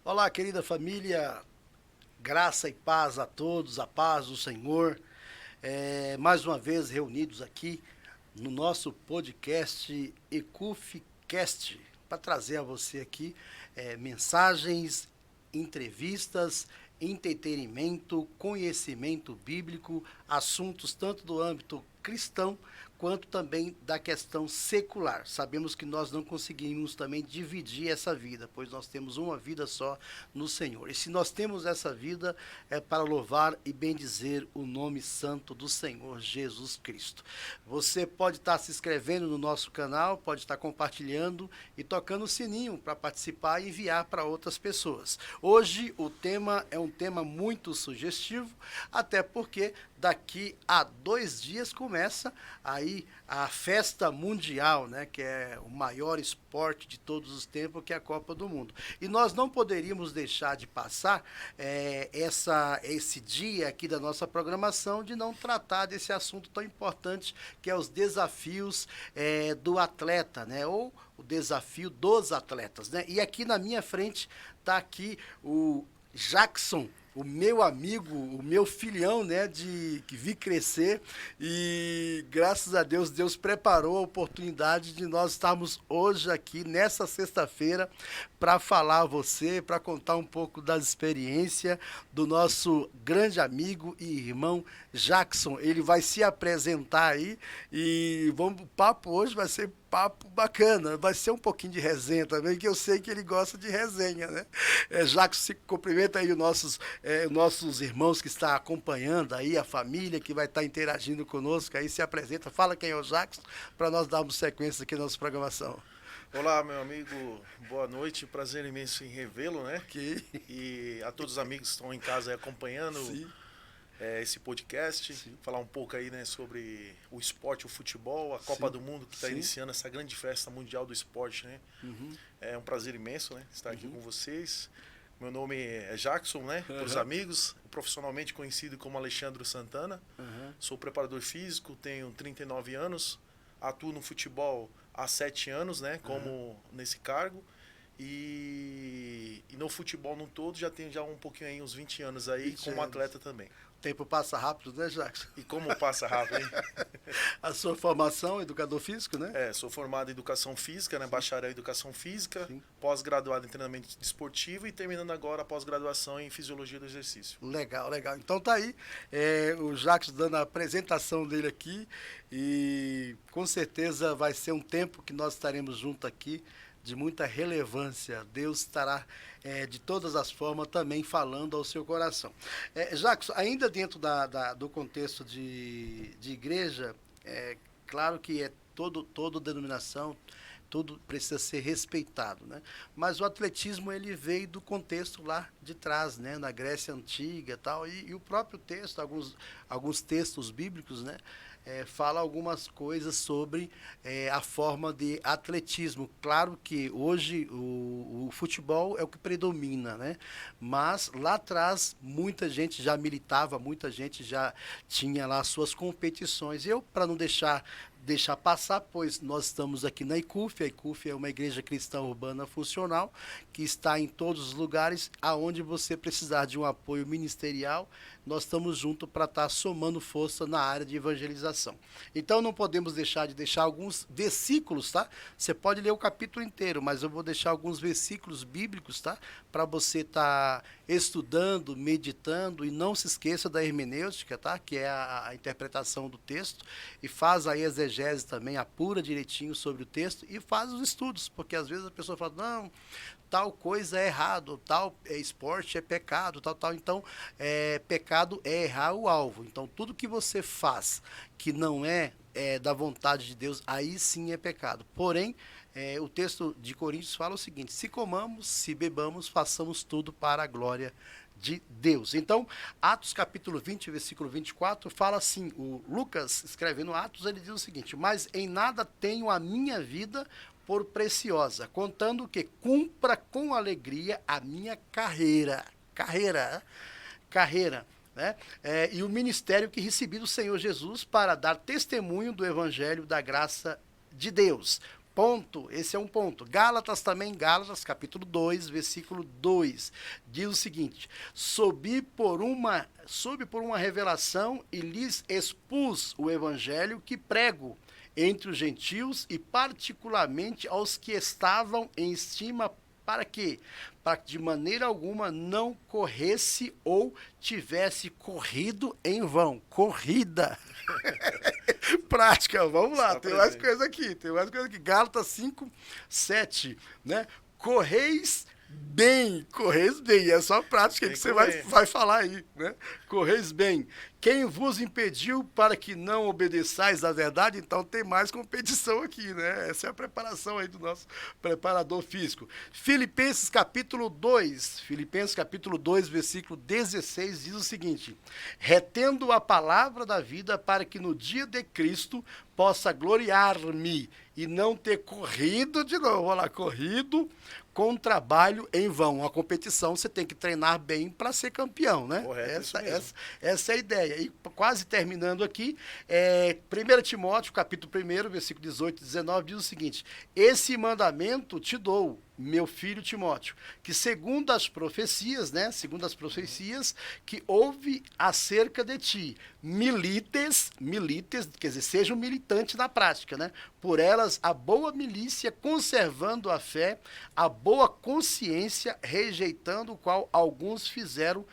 Olá, querida família, graça e paz a todos, a paz do Senhor. Mais uma vez reunidos aqui no nosso podcast EcufiCast, para trazer a você aqui mensagens, entrevistas, entretenimento, conhecimento bíblico, assuntos tanto do âmbito cristão quanto também da questão secular. Sabemos que nós não conseguimos também dividir essa vida, pois nós temos uma vida só no Senhor. E se nós temos essa vida, é para louvar e bendizer o nome santo do Senhor Jesus Cristo. Você pode estar se inscrevendo no nosso canal, pode estar compartilhando e tocando o sininho para participar e enviar para outras pessoas. Hoje o tema é um tema muito sugestivo, até porque daqui a 2 dias começa aí a festa mundial, né, que é o maior esporte de todos os tempos, que é a Copa do Mundo. E nós não poderíamos deixar de passar esse dia aqui da nossa programação de não tratar desse assunto tão importante que é os desafios do atleta, né, ou o desafio dos atletas, né? E aqui na minha frente está aqui o Jackson, o meu amigo, o meu filhão, né, que vi crescer, e graças a Deus, Deus preparou a oportunidade de nós estarmos hoje aqui, nessa sexta-feira, para falar a você, para contar um pouco da experiência do nosso grande amigo e irmão Jackson. Ele vai se apresentar aí e o papo hoje vai ser papo bacana, vai ser um pouquinho de resenha também, que eu sei que ele gosta de resenha, né? Jackson, se cumprimenta aí nossos irmãos que estão acompanhando aí, a família que vai estar interagindo conosco, aí se apresenta, fala quem é o Jackson, para nós darmos sequência aqui na nossa programação. Olá, meu amigo, boa noite, prazer imenso em revê-lo, né? Ok. E a todos os amigos que estão em casa aí acompanhando Sim, esse podcast, sim. falar um pouco aí, né, sobre o esporte, o futebol, a Copa Sim, do Mundo que está sim. iniciando essa grande festa mundial do esporte, né? Uhum, É um prazer imenso, né, estar aqui uhum. com vocês. Meu nome é Jackson, né, para os Uhum, amigos, profissionalmente conhecido como Alexandre Santana. uhum, Sou preparador físico, tenho 39 anos, atuo no futebol há 7 anos, né, uhum. como nesse cargo. E no futebol no todo já tenho já um pouquinho aí, uns 20 anos aí, 20 como anos. atleta também. O tempo passa rápido, né, Jackson? E como passa rápido, hein? A sua formação, educador físico, né? Sou formado em Educação Física, né, bacharel em Educação Física, Sim. pós-graduado em Treinamento Desportivo e terminando agora a pós-graduação em Fisiologia do Exercício. Legal, legal. Então tá aí o Jackson dando a apresentação dele aqui e com certeza vai ser um tempo que nós estaremos juntos aqui de muita relevância. Deus estará de todas as formas também falando ao seu coração. Jackson, ainda dentro do contexto de igreja, claro que toda denominação, tudo precisa ser respeitado, né? Mas o atletismo ele veio do contexto lá de trás, né? Na Grécia Antiga, tal, e o próprio texto, alguns textos bíblicos, né? Fala algumas coisas sobre a forma de atletismo. Claro que hoje o futebol é o que predomina, né? Mas lá atrás muita gente já militava, muita gente já tinha lá suas competições. Eu, para não deixar passar, pois nós estamos aqui na ICUF. A ICUF é uma igreja cristã urbana funcional que está em todos os lugares aonde você precisar de um apoio ministerial. Nós estamos juntos para estar somando força na área de evangelização. Então não podemos deixar de deixar alguns versículos, tá? Você pode ler o capítulo inteiro, mas eu vou deixar alguns versículos bíblicos, tá? Para você estar estudando, meditando, e não se esqueça da hermenêutica, tá? Que é a interpretação do texto, e faz aí a exegese também, apura direitinho sobre o texto e faz os estudos, porque às vezes a pessoa fala, não, tal coisa é errado, tal esporte é pecado, tal. Então, pecado é errar o alvo. Então, tudo que você faz que não é da vontade de Deus, aí sim é pecado. Porém, o texto de Coríntios fala o seguinte: se comamos, se bebamos, façamos tudo para a glória de Deus. Então, Atos capítulo 20, versículo 24, fala assim, o Lucas, escrevendo Atos, ele diz o seguinte: mas em nada tenho a minha vida por preciosa, contando que cumpra com alegria a minha carreira, né? E o ministério que recebi do Senhor Jesus para dar testemunho do evangelho da graça de Deus. Ponto, esse é um ponto. Gálatas também, Gálatas capítulo 2, versículo 2, diz o seguinte: soube por uma revelação e lhes expus o evangelho que prego entre os gentios e particularmente aos que estavam em estima, para quê? Para que de maneira alguma não corresse ou tivesse corrido em vão. Corrida. Prática, vamos lá, tem mais coisa aqui, Gálatas 5, 7, né? Correis bem, é só prática que você vai falar aí, né? Correis bem. Quem vos impediu para que não obedeçais à verdade? Então tem mais competição aqui, né? Essa é a preparação aí do nosso preparador físico. Filipenses capítulo 2, versículo 16, diz o seguinte: retendo a palavra da vida para que no dia de Cristo possa gloriar-me e não ter corrido de novo, olha lá, corrido com trabalho em vão. A competição você tem que treinar bem para ser campeão, né? Correto, essa é a ideia. E quase terminando aqui, 1 Timóteo, capítulo 1, versículo 18 e 19, diz o seguinte: esse mandamento te dou, meu filho Timóteo, que segundo as profecias, que houve acerca de ti, milites, quer dizer, seja um militante na prática, né? Por elas a boa milícia, conservando a fé, a boa consciência, rejeitando o qual alguns fizeram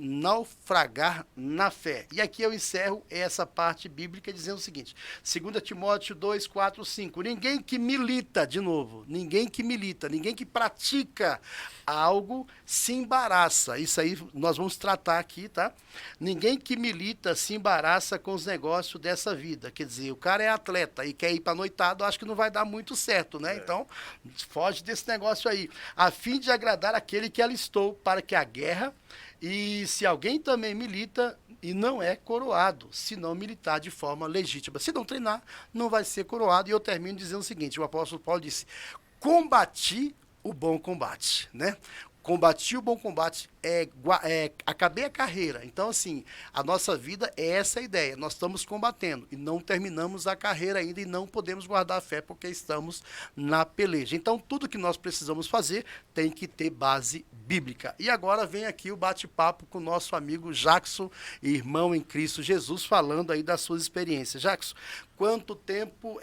naufragar na fé. E aqui eu encerro essa parte bíblica dizendo o seguinte: 2 Timóteo 2, 4, 5. Ninguém que milita, de novo, ninguém que pratica algo se embaraça. Isso aí nós vamos tratar aqui, tá? Ninguém que milita se embaraça com os negócios dessa vida. Quer dizer, o cara é atleta e quer ir para noitado, acho que não vai dar muito certo, né? Então, foge desse negócio aí. A fim de agradar aquele que alistou para que a guerra. E se alguém também milita e não é coroado, se não militar de forma legítima. Se não treinar, não vai ser coroado. E eu termino dizendo o seguinte: o apóstolo Paulo disse: combati o bom combate, né? Combati o bom combate, acabei a carreira. Então, assim, a nossa vida é essa a ideia. Nós estamos combatendo e não terminamos a carreira ainda e não podemos guardar a fé porque estamos na peleja. Então, tudo que nós precisamos fazer tem que ter base bíblica. E agora vem aqui o bate-papo com o nosso amigo Jackson, irmão em Cristo Jesus, falando aí das suas experiências. Jackson, quanto tempo,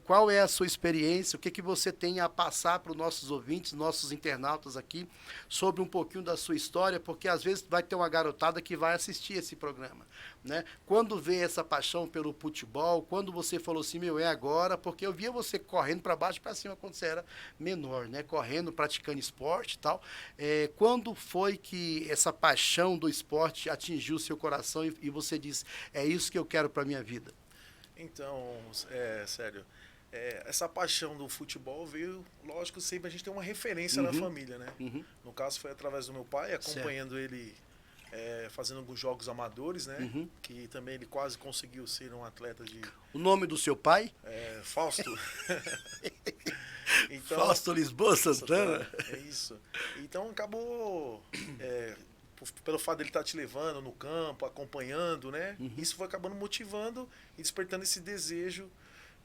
qual é a sua experiência, o que você tem a passar para os nossos ouvintes, nossos internautas aqui, sobre um pouquinho da sua história, porque às vezes vai ter uma garotada que vai assistir esse programa, né? Quando vê essa paixão pelo futebol, quando você falou assim, meu, é agora, porque eu via você correndo para baixo e para cima quando você era menor, né? Correndo, praticando esporte e tal. Quando foi que essa paixão do esporte atingiu o seu coração e você disse, é isso que eu quero para minha vida? Então, sério, essa paixão do futebol veio, lógico, sempre a gente tem uma referência na família, né? No caso foi através do meu pai, acompanhando ele fazendo alguns jogos amadores, né? Que também ele quase conseguiu ser um atleta de... O nome do seu pai? Fausto. Então, Fausto Lisboa Santana. É isso. Então acabou... pelo fato dele estar te levando no campo, acompanhando, né? Isso foi acabando motivando e despertando esse desejo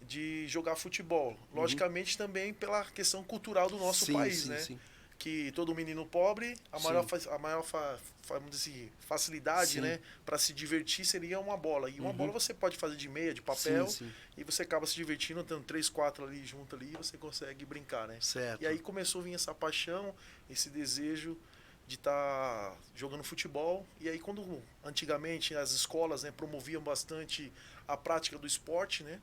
de jogar futebol. Logicamente também pela questão cultural do nosso país, né? Sim. Que todo menino pobre, a maior vamos dizer, facilidade, né, para se divertir seria uma bola. E uma bola você pode fazer de meia, de papel, e você acaba se divertindo, tendo 3, 4 ali junto ali, e você consegue brincar, né? Certo. E aí começou a vir essa paixão, esse desejo de estar jogando futebol. E aí quando antigamente as escolas, né, promoviam bastante a prática do esporte, né?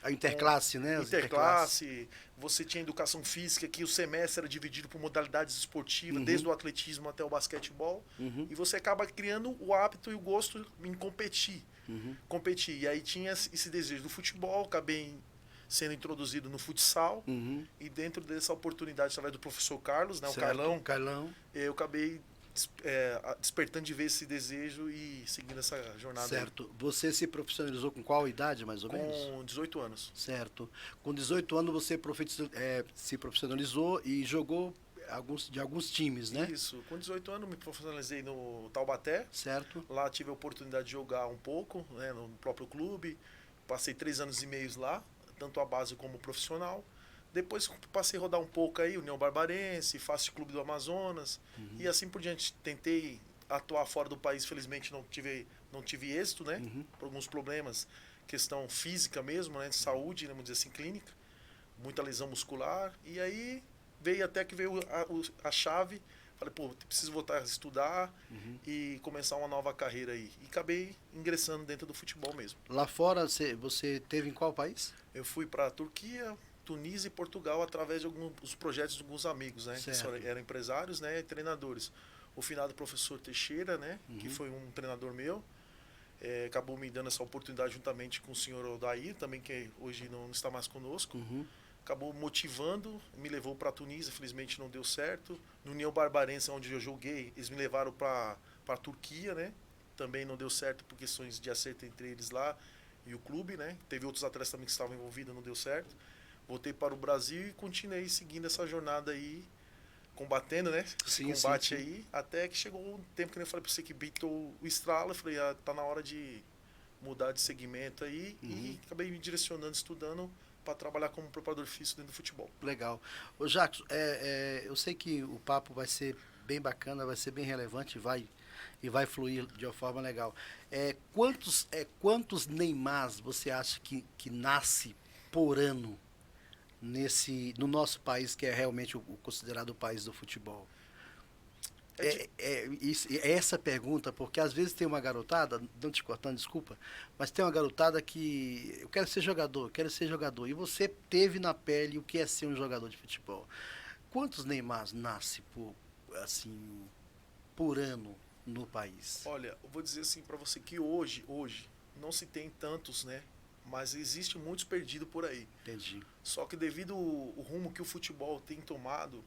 A interclasse, né? Interclasse, você tinha educação física, que o semestre era dividido por modalidades esportivas, desde o atletismo até o basquetebol, e você acaba criando o hábito e o gosto em competir. E aí tinha esse desejo do futebol, acabei sendo introduzido no futsal, e dentro dessa oportunidade, através do professor Carlos, né, o Carlão, eu acabei despertando de ver esse desejo e seguindo essa jornada. Certo. Aí. Você se profissionalizou com qual idade, mais ou menos? Com 18 anos. Certo. Com 18 anos você se profissionalizou e jogou de alguns times, né? Isso. Com 18 anos me profissionalizei no Taubaté. Certo. Lá tive a oportunidade de jogar um pouco, né, no próprio clube. Passei 3 anos e meio lá. tanto a base como o profissional. Depois passei a rodar um pouco aí, União Barbarense, Fácil Clube do Amazonas, e assim por diante. Tentei atuar fora do país, felizmente não tive êxito, né? Por alguns problemas, questão física mesmo, né? De saúde, vamos dizer assim, clínica. Muita lesão muscular. E aí veio a chave. Falei, pô, preciso voltar a estudar e começar uma nova carreira aí. E acabei ingressando dentro do futebol mesmo. Lá fora, você teve em qual país? Eu fui para Turquia, Tunísia e Portugal através de alguns projetos de alguns amigos, né? Que eram empresários, né? E treinadores. O finado professor Teixeira, né? Que foi um treinador meu. Acabou me dando essa oportunidade juntamente com o senhor Odair, também que hoje não está mais conosco. Acabou motivando, me levou para a Tunísia, felizmente não deu certo. No União Barbarense, onde eu joguei, eles me levaram para a Turquia, né? Também não deu certo por questões de acerto entre eles lá e o clube, né? Teve outros atletas também que estavam envolvidos, não deu certo. Voltei para o Brasil e continuei seguindo essa jornada aí, combatendo, né? Esse combate aí, até que chegou um tempo que eu falei para você que bitou o estralo, eu falei, tá na hora de mudar de segmento aí, e acabei me direcionando, estudando para trabalhar como preparador físico dentro do futebol. Legal. Ô Jacques, eu sei que o papo vai ser bem bacana, vai ser bem relevante e vai fluir de uma forma legal. Quantos Neymars você acha que nasce por ano no nosso país, que é realmente o considerado o país do futebol? Essa pergunta, porque às vezes tem uma garotada, não te cortando, desculpa, mas tem uma garotada que eu quero ser jogador, e você teve na pele o que é ser um jogador de futebol. Quantos Neymars nasce por ano no país? Olha, eu vou dizer assim para você que hoje não se tem tantos, né? Mas existe muitos perdidos por aí. Entendi. Só que devido ao rumo que o futebol tem tomado,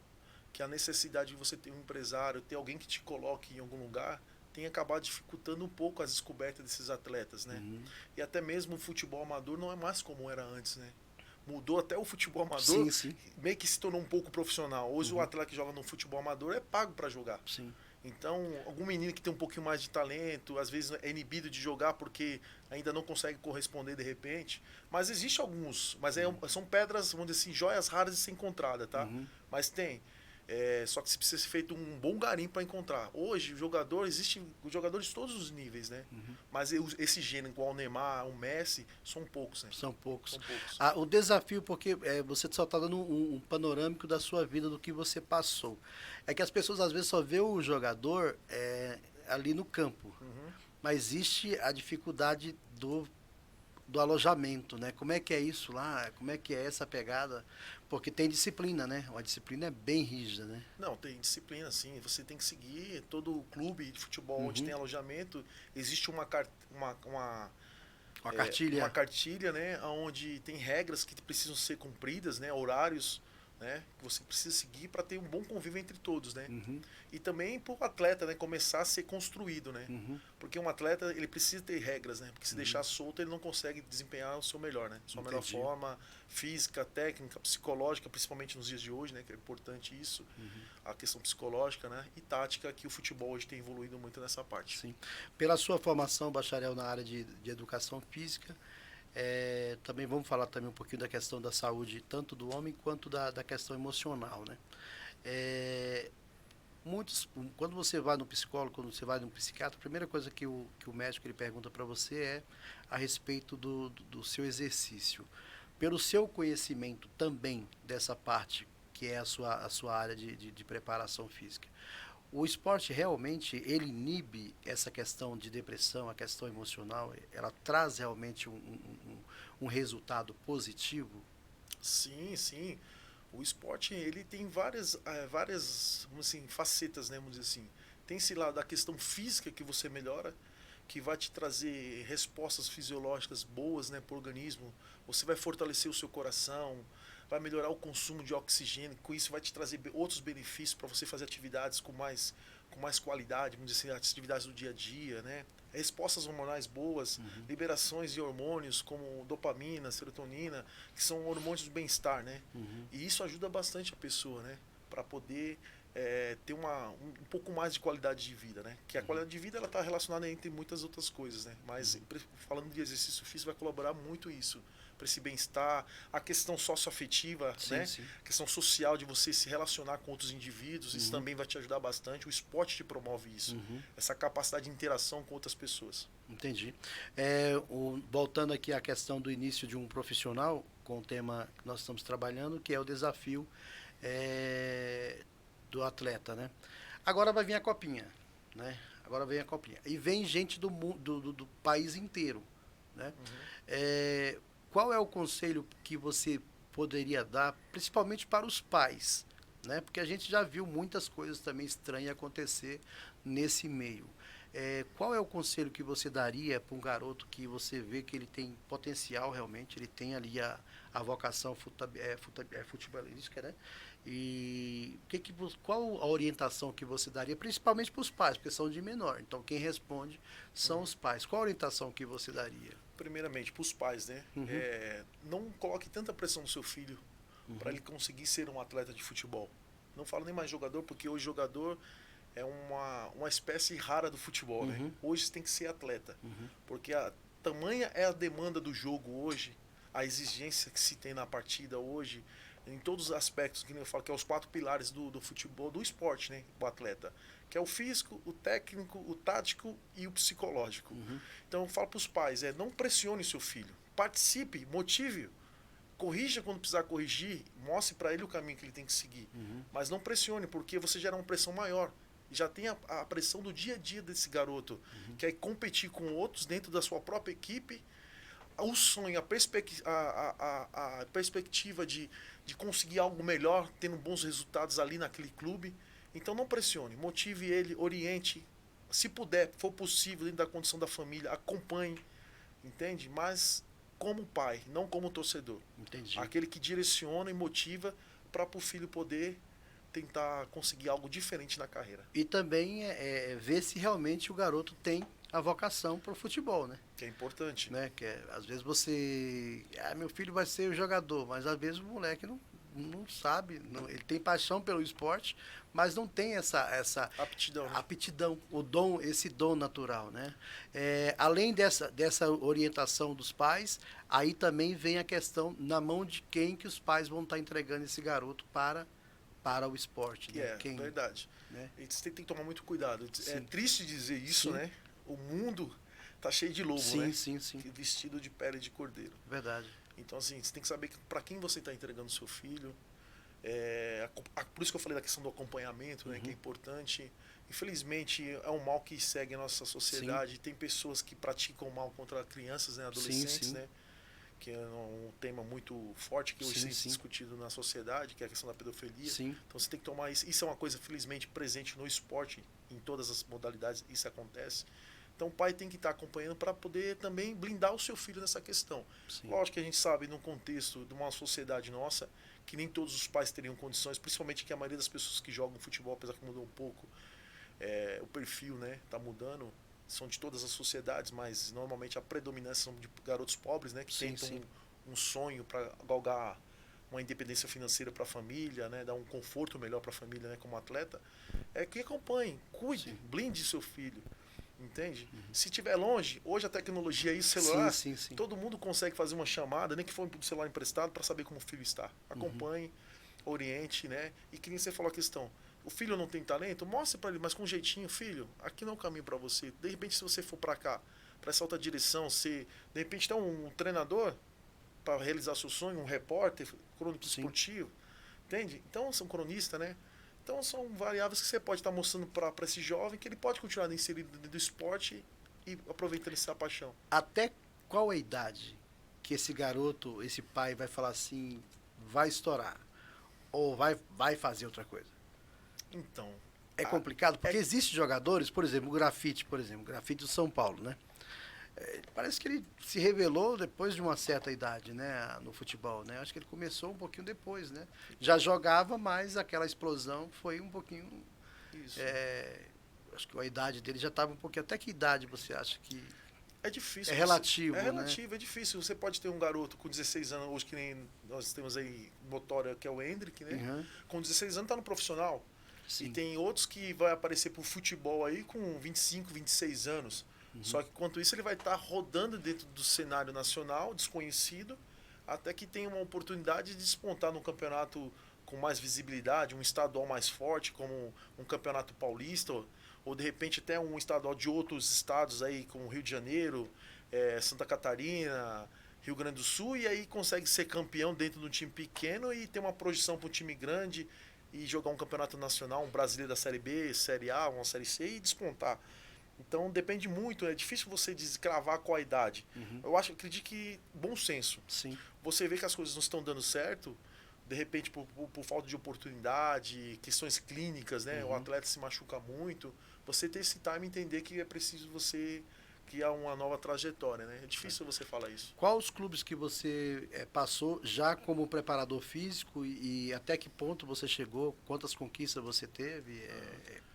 que a necessidade de você ter um empresário, ter alguém que te coloque em algum lugar, tem acabado dificultando um pouco as descobertas desses atletas, né? E até mesmo o futebol amador não é mais como era antes, né? Mudou até o futebol amador, meio que se tornou um pouco profissional. Hoje o atleta que joga no futebol amador é pago para jogar. Sim. Então, algum menino que tem um pouquinho mais de talento, às vezes é inibido de jogar porque ainda não consegue corresponder de repente. Mas existe alguns, mas são pedras, vamos dizer assim, joias raras de ser encontrada, tá? Mas tem. Só que se precisa ser feito um bom garimpo para encontrar. Hoje, existem jogadores de todos os níveis, né? Mas esse gênero, igual o Neymar, o Messi, são poucos, né? São poucos. O desafio, porque você só está dando um panorâmico da sua vida, do que você passou. É que as pessoas às vezes só vê o jogador ali no campo. Mas existe a dificuldade do alojamento, né? Como é que é isso lá? Como é que é essa pegada? Porque tem disciplina, né? Uma disciplina bem rígida, né? Não, tem disciplina, sim. Você tem que seguir todo o clube de futebol onde tem alojamento. Existe uma cartilha. Uma cartilha, né? Onde tem regras que precisam ser cumpridas, né? Horários, né? Que você precisa seguir para ter um bom convívio entre todos, né? E também para o atleta, né? Começar a ser construído, né? Porque um atleta, ele precisa ter regras, né? Porque se deixar solto, ele não consegue desempenhar o seu melhor, né? Sua melhor forma física, técnica, psicológica, principalmente nos dias de hoje, né? Que é importante isso. A questão psicológica, né? E tática, que o futebol hoje tem evoluído muito nessa parte. Sim. Pela sua formação, bacharel na área de educação física, também vamos falar também um pouquinho da questão da saúde, tanto do homem quanto da questão emocional, né? Quando você vai no psicólogo, quando você vai no psiquiatra, a primeira coisa que o médico ele pergunta para você é a respeito do seu exercício. Pelo seu conhecimento também dessa parte, que é a sua área de preparação física, o esporte realmente ele inibe essa questão de depressão, a questão emocional? Ela traz realmente um resultado positivo? Sim, sim. O esporte ele tem várias vamos assim, facetas, né, vamos dizer assim. Tem esse lado da questão física que você melhora, que vai te trazer respostas fisiológicas boas, né, para o organismo. Você vai fortalecer o seu coração, vai melhorar o consumo de oxigênio, com isso vai te trazer outros benefícios para você fazer atividades com mais qualidade, vamos dizer assim, atividades do dia a dia, né? Respostas hormonais boas, liberações de hormônios como dopamina, serotonina, que são hormônios do bem-estar, né? E isso ajuda bastante a pessoa, né? Para poder ter um pouco mais de qualidade de vida, né? Que a qualidade de vida ela está relacionada entre muitas outras coisas, né? Mas falando de exercício físico vai colaborar muito isso, para esse bem-estar, a questão socioafetiva, né? sim. A questão social de você se relacionar com outros indivíduos, isso também vai te ajudar bastante. O esporte te promove isso, essa capacidade de interação com outras pessoas. Entendi. Voltando aqui à questão do início de um profissional, com o tema que nós estamos trabalhando, que é o desafio do atleta, né? Agora vai vir a copinha, né? Agora vem a copinha. E vem gente do país inteiro, né? Qual é o conselho que você poderia dar, principalmente para os pais, né? Porque a gente já viu muitas coisas também estranhas acontecer nesse meio. Qual é o conselho que você daria para um garoto que você vê que ele tem potencial realmente, ele tem ali a vocação futebolística, né? E qual a orientação que você daria, principalmente para os pais, porque são de menor, então quem responde são os pais. Qual a orientação que você daria? Primeiramente, para os pais, né? Não coloque tanta pressão no seu filho para ele conseguir ser um atleta de futebol. Não falo nem mais jogador, porque hoje jogador é uma espécie rara do futebol, né? Hoje você tem que ser atleta, porque a tamanha é a demanda do jogo hoje, a exigência que se tem na partida hoje, em todos os aspectos, que eu falo que é os 4 pilares do futebol, do esporte, né? O atleta, que é o físico, o técnico, o tático e o psicológico. Então eu falo para os pais, não pressione seu filho, participe, motive-o, corrija quando precisar corrigir, mostre para ele o caminho que ele tem que seguir, mas não pressione, porque você gera uma pressão maior. Já tem a pressão do dia a dia desse garoto, que é competir com outros dentro da sua própria equipe, o sonho, a perspectiva de conseguir algo melhor, tendo bons resultados ali naquele clube. Então não pressione, motive ele, oriente, se puder, for possível, dentro da condição da família, acompanhe, entende? Mas como pai, não como torcedor. Entendi. Aquele que direciona e motiva para o filho poder tentar conseguir algo diferente na carreira. E também ver se realmente o garoto tem a vocação para o futebol, né? Que é importante. Né? Às vezes você... meu filho vai ser o jogador, mas às vezes o moleque não sabe, ele tem paixão pelo esporte, mas não tem essa aptidão, né? Aptidão, esse dom natural, né? Além dessa orientação dos pais, aí também vem a questão na mão de quem que os pais vão estar entregando esse garoto para o esporte. Né? Verdade. Né? E você tem que tomar muito cuidado. Sim. É triste dizer isso, Sim. né? O mundo tá cheio de lobo, sim, né? Sim. Vestido de pele de cordeiro. Verdade. Então, assim, você tem que saber para quem você está entregando seu filho. Por isso que eu falei da questão do acompanhamento, né? Que é importante. Infelizmente, é um mal que segue a nossa sociedade. Sim. Tem pessoas que praticam mal contra crianças, né? Adolescentes, né? Que é um tema muito forte que hoje tem sido discutido na sociedade, que é a questão da pedofilia. Sim. Então você tem que tomar isso. Isso é uma coisa, felizmente, presente no esporte, em todas as modalidades, isso acontece. Então o pai tem que estar acompanhando para poder também blindar o seu filho nessa questão. Sim. Lógico que a gente sabe, num contexto de uma sociedade nossa, que nem todos os pais teriam condições, principalmente que a maioria das pessoas que jogam futebol, apesar que mudou um pouco, o perfil, né, tá mudando, são de todas as sociedades, mas normalmente a predominância são de garotos pobres, né, que tentam um sonho para galgar uma independência financeira para a família, né, dar um conforto melhor para a família, né, como atleta. Que acompanhe, cuide, blinde seu filho, entende? Se estiver longe, hoje a tecnologia aí, celular, todo mundo consegue fazer uma chamada, nem que for um celular emprestado, para saber como o filho está. Acompanhe, oriente, né, e que nem você falou a questão. O filho não tem talento? Mostre para ele, mas com um jeitinho, filho, aqui não é o caminho para você. De repente, se você for para cá, para essa outra direção, de repente tem um treinador para realizar seu sonho, um repórter, crônico esportivo, entende? Então, são cronistas, né? Então, são variáveis que você pode estar mostrando para esse jovem que ele pode continuar inserido dentro do esporte e aproveitando essa paixão. Até qual a idade que esse garoto, esse pai vai falar assim, vai estourar? Ou vai fazer outra coisa? Então, é complicado, porque existem jogadores, por exemplo, o grafite do São Paulo, né? Parece que ele se revelou depois de uma certa idade, né, no futebol, né? Acho que ele começou um pouquinho depois, né? Já jogava, mas aquela explosão foi um pouquinho... Isso. Acho que a idade dele já estava um pouquinho... Até que idade você acha que... É difícil. É relativo, né? É difícil. Você pode ter um garoto com 16 anos, hoje que nem nós temos aí notória, que é o Hendrick, né? Com 16 anos está no profissional. Sim. E tem outros que vai aparecer pro futebol aí com 25, 26 anos. Só que enquanto isso ele vai estar rodando dentro do cenário nacional, desconhecido, até que tenha uma oportunidade de despontar num campeonato com mais visibilidade, um estadual mais forte, como um campeonato paulista, ou de repente até um estadual de outros estados aí, como Rio de Janeiro, Santa Catarina, Rio Grande do Sul, e aí consegue ser campeão dentro de um time pequeno e ter uma projeção para um time grande e jogar um campeonato nacional, um brasileiro da Série B, Série A, uma Série C e despontar. Então depende muito, é difícil você descravar qual a idade. Acredito que bom senso. Sim. Você vê que as coisas não estão dando certo, de repente por falta de oportunidade, questões clínicas, né? O atleta se machuca muito. Você ter esse time e entender que é preciso você criar uma nova trajetória, né? É difícil você falar isso. Quais os clubes que você passou já como preparador físico e até que ponto você chegou? Quantas conquistas você teve?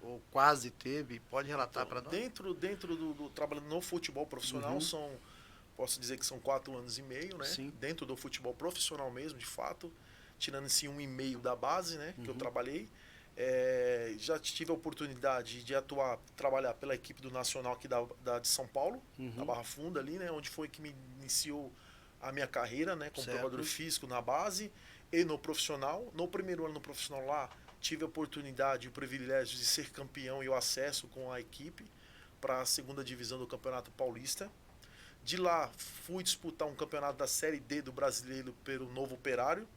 Ou quase teve? Pode relatar para nós? Dentro do trabalho no futebol profissional, posso dizer que são 4 anos e meio, né? Sim. Dentro do futebol profissional mesmo, de fato. Tirando esse 1,5 da base, né? Que eu trabalhei. Já tive a oportunidade de trabalhar pela equipe do Nacional aqui de São Paulo, na Barra Funda ali, né? Onde foi que me iniciou a minha carreira, né? Como preparador físico na base e no profissional. No primeiro ano no profissional lá, tive a oportunidade e o privilégio de ser campeão e o acesso com a equipe para a segunda divisão do Campeonato Paulista. De lá, fui disputar um campeonato da Série D do Brasileiro pelo Novo Operário.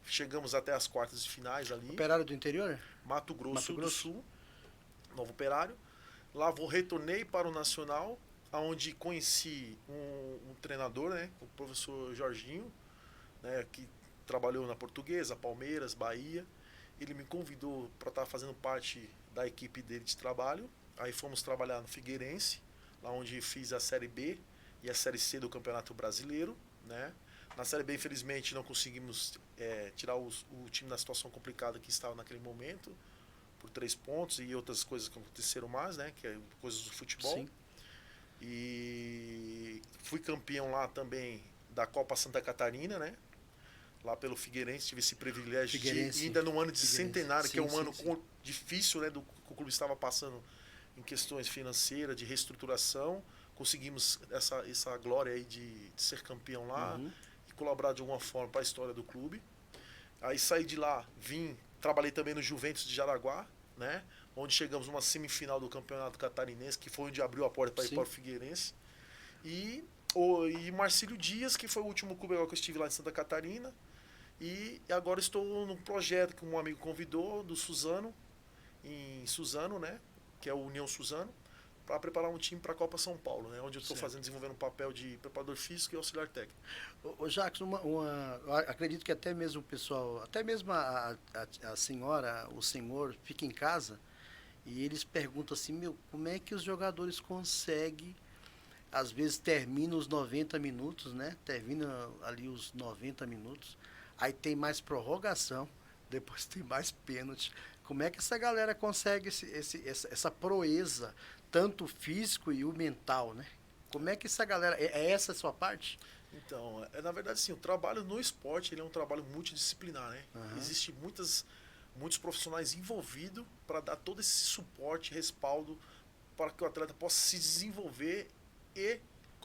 Chegamos até as quartas de finais ali. Operário do interior? Mato Grosso do Sul, Novo Operário. Lá retornei para o Nacional, onde conheci um treinador, né, o professor Jorginho, né, que trabalhou na Portuguesa, Palmeiras, Bahia. Ele me convidou para estar fazendo parte da equipe dele de trabalho. Aí fomos trabalhar no Figueirense, lá onde fiz a Série B e a Série C do Campeonato Brasileiro, né? Na Série B, infelizmente, não conseguimos tirar o time da situação complicada que estava naquele momento, por 3 pontos e outras coisas que aconteceram mais, né? Que é coisas do futebol. Sim. E fui campeão lá também da Copa Santa Catarina, né? Lá pelo Figueirense, tive esse privilégio de, ainda no ano de centenário, que é um ano difícil, né? Que o clube estava passando em questões financeiras, de reestruturação. Conseguimos essa glória aí de ser campeão lá e colaborar de alguma forma para a história do clube. Aí saí de lá, trabalhei também no Juventus de Jaraguá, né? Onde chegamos numa semifinal do Campeonato Catarinense, que foi onde abriu a porta para ir para o Figueirense. E Marcílio Dias, que foi o último clube que eu estive lá em Santa Catarina. E agora estou num projeto que um amigo convidou, do Suzano, em Suzano, né? Que é o União Suzano, para preparar um time para a Copa São Paulo, né? Onde eu estou desenvolvendo um papel de preparador físico e auxiliar técnico. Ô Jacques, eu acredito que até mesmo o pessoal, até mesmo a senhora, o senhor fica em casa e eles perguntam assim, como é que os jogadores conseguem, às vezes termina os 90 minutos, né? Termina ali os 90 minutos, aí tem mais prorrogação, depois tem mais pênalti. Como é que essa galera consegue essa proeza, tanto físico e o mental, né? Como é que essa galera... É essa a sua parte? Então, na verdade, sim, o trabalho no esporte ele é um trabalho multidisciplinar, né? Existem muitos profissionais envolvidos para dar todo esse suporte, respaldo, para que o atleta possa se desenvolver e